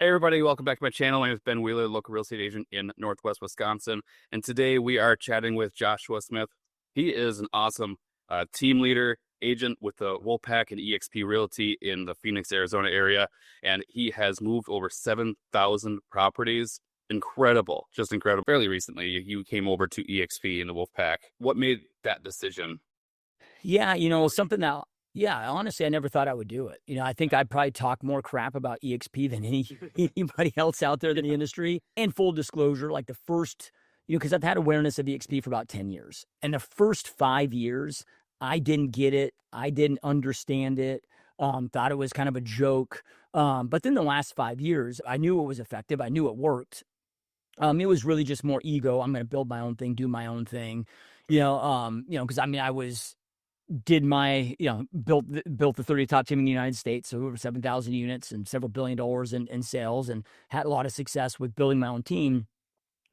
Hey everybody, welcome back to my channel. My name is Ben Wheeler, local real estate agent in Northwest Wisconsin. And today we are chatting with Joshua Smith. He is an awesome team leader, agent with the Wolfpack and eXp Realty in the Phoenix, Arizona area. And he has moved over 7,000 properties. Incredible, just incredible. Fairly recently, you came over to eXp in the Wolfpack. What made that decision? Yeah, something that, honestly, I never thought I would do it. I think I'd probably talk more crap about eXp than anybody else out there in the industry. And full disclosure, like the first, because I've had awareness of eXp for about 10 years. And the first 5 years, I didn't get it. I didn't understand it. Thought it was kind of a joke. But then the last 5 years, I knew it was effective. I knew it worked. It was really just more ego. I'm going to build my own thing, do my own thing, because I was built the 30th top team in the United States, so over 7,000 units and several $1 billion in sales, and had a lot of success with building my own team.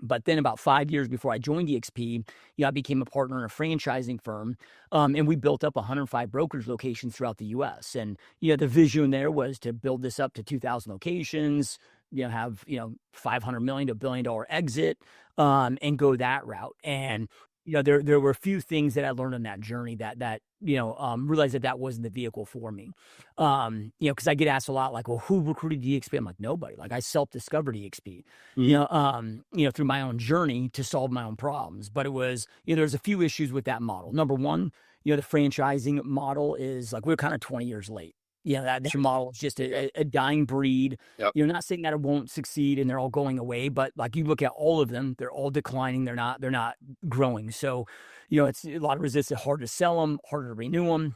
But then about 5 years before I joined eXp, I became a partner in a franchising firm, and we built up 105 brokerage locations throughout the U.S. And the vision there was to build this up to 2,000 locations, have $500 million to $1 billion exit, and go that route. And there were a few things that I learned on that journey that realized that wasn't the vehicle for me. Because I get asked a lot, like, well, who recruited eXp? I'm like, nobody. Like, I self-discovered eXp, through my own journey to solve my own problems. But it was, there's a few issues with that model. Number one, the franchising model is like, we're kind of 20 years late. That model is just a dying breed. Yep. You're not saying that it won't succeed and they're all going away, but like you look at all of them, they're all declining. They're not growing. So, it's a lot of resistance, hard to sell them, harder to renew them.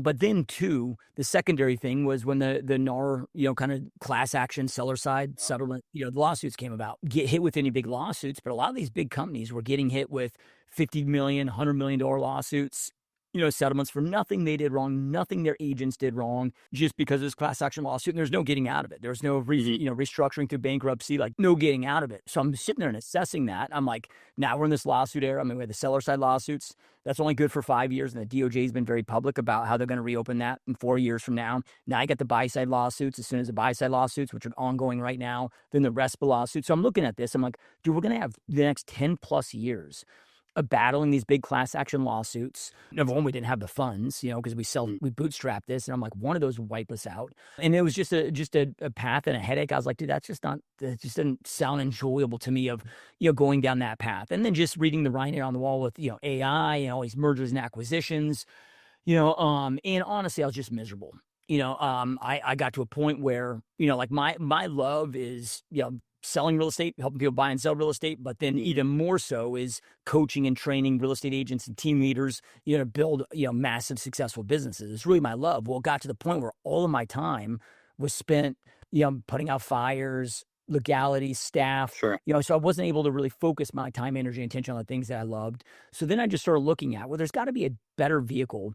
But then too, the secondary thing was when the NAR, kind of class action seller side settlement, the lawsuits came about. Get hit with any big lawsuits, but a lot of these big companies were getting hit with $50 million, $100 million lawsuits. Settlements for nothing they did wrong, nothing their agents did wrong, just because of this class action lawsuit. And there's no getting out of it. There's no restructuring through bankruptcy, like no getting out of it. So I'm sitting there and assessing that. I'm like, now we're in this lawsuit era. We had the seller side lawsuits. That's only good for 5 years. And the DOJ has been very public about how they're going to reopen that in 4 years from now. Now I got the buy side lawsuits. As soon as the buy side lawsuits, which are ongoing right now, then the RESPA lawsuits. So I'm looking at this. I'm like, dude, we're going to have the next 10 plus years of battling these big class action lawsuits. Number one, we didn't have the funds, because we bootstrapped this. And I'm like, one of those would wipe us out. And it was just a path and a headache. I was like, dude, that just didn't sound enjoyable to me of, going down that path. And then just reading the writing on the wall with, AI and all these mergers and acquisitions, and honestly, I was just miserable. I got to a point where, like my love is, selling real estate, helping people buy and sell real estate, but then even more so is coaching and training real estate agents and team leaders, to build, massive successful businesses. It's really my love. Well, it got to the point where all of my time was spent, putting out fires, legality, staff, Sure. So I wasn't able to really focus my time, energy, and attention on the things that I loved. So then I just started looking at, well, there's got to be a better vehicle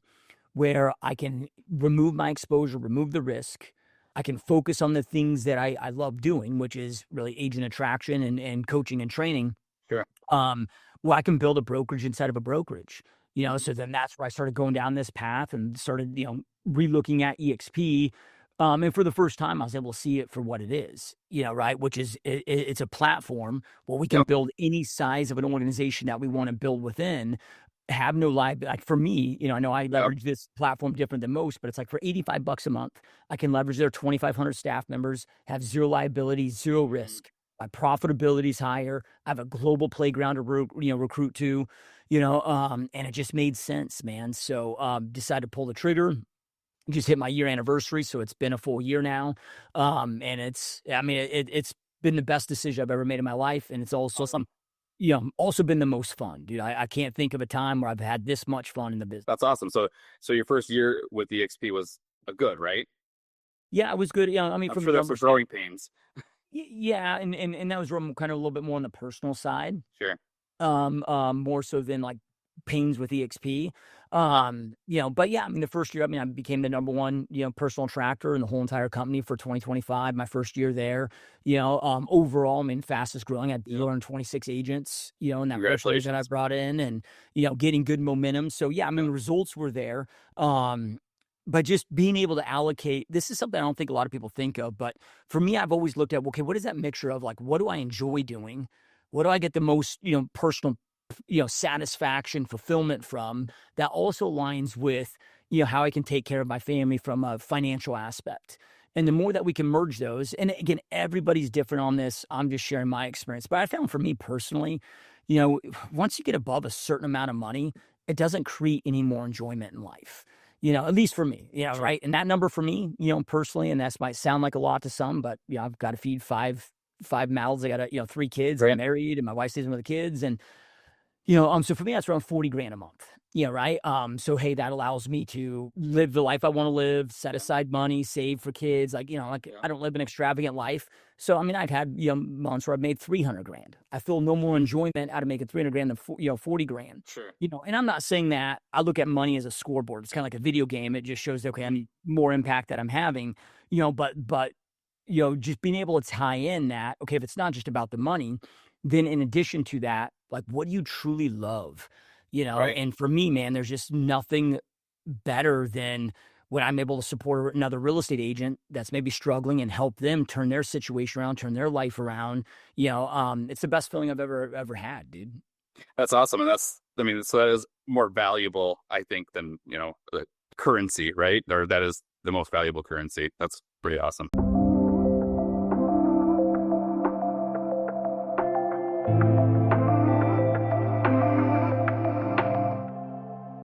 where I can remove my exposure, remove the risk. I can focus on the things that I love doing, which is really agent attraction and coaching and training. Sure. Well, I can build a brokerage inside of a brokerage, so then that's where I started going down this path and started, re-looking at eXp. And for the first time, I was able to see it for what it is, right? Which is, it's a platform where we can build any size of an organization that we want to build within. Have no liability. Like for me, I know I leverage this platform different than most, but it's like for $85 a month, I can leverage their 2,500 staff members, have zero liability, zero risk. My profitability is higher. I have a global playground to recruit to, and it just made sense, man. So decided to pull the trigger. Just hit my year anniversary, so it's been a full year now, and it's been the best decision I've ever made in my life, and it's also also been the most fun, dude. I can't think of a time where I've had this much fun in the business. That's awesome. So your first year with eXp was a good, right? Yeah, it was good. Yeah, From the growing pains. Yeah, and that was kind of a little bit more on the personal side. Sure. More so than like pains with eXp. But yeah, the first year, I became the number one, personal attractor in the whole entire company for 2025. My first year there, overall, fastest growing at 226 agents, in that first year that I brought in, and, getting good momentum. So yeah, the results were there. But just being able to allocate, this is something I don't think a lot of people think of, but for me, I've always looked at, okay, what is that mixture of, like, what do I enjoy doing? What do I get the most, personal, satisfaction, fulfillment from, that also aligns with, how I can take care of my family from a financial aspect. And the more that we can merge those, and again, everybody's different on this. I'm just sharing my experience, but I found for me personally, once you get above a certain amount of money, it doesn't create any more enjoyment in life. At least for me, Sure. right? And that number for me, personally, and that might sound like a lot to some, but I've got to feed five mouths. I got to, 3 kids. Right. I'm married, and my wife stays with the kids, and so for me, that's around 40 grand a month. Right. So hey, that allows me to live the life I want to live, set aside money, save for kids. Like, Yeah. I don't live an extravagant life. So I mean, I've had months where I've made 300 grand. I feel no more enjoyment out of making 300 grand than 40 grand. Sure. And I'm not saying that I look at money as a scoreboard. It's kind of like a video game. It just shows, okay, I'm more impact that I'm having, but just being able to tie in that, okay, if it's not just about the money, then in addition to that, like, what do you truly love? Right. And for me, man, there's just nothing better than when I'm able to support another real estate agent that's maybe struggling and help them turn their situation around, turn their life around. It's the best feeling I've ever had, dude. That's awesome. And so that is more valuable, I think, than, the currency, right? Or that is the most valuable currency. That's pretty awesome.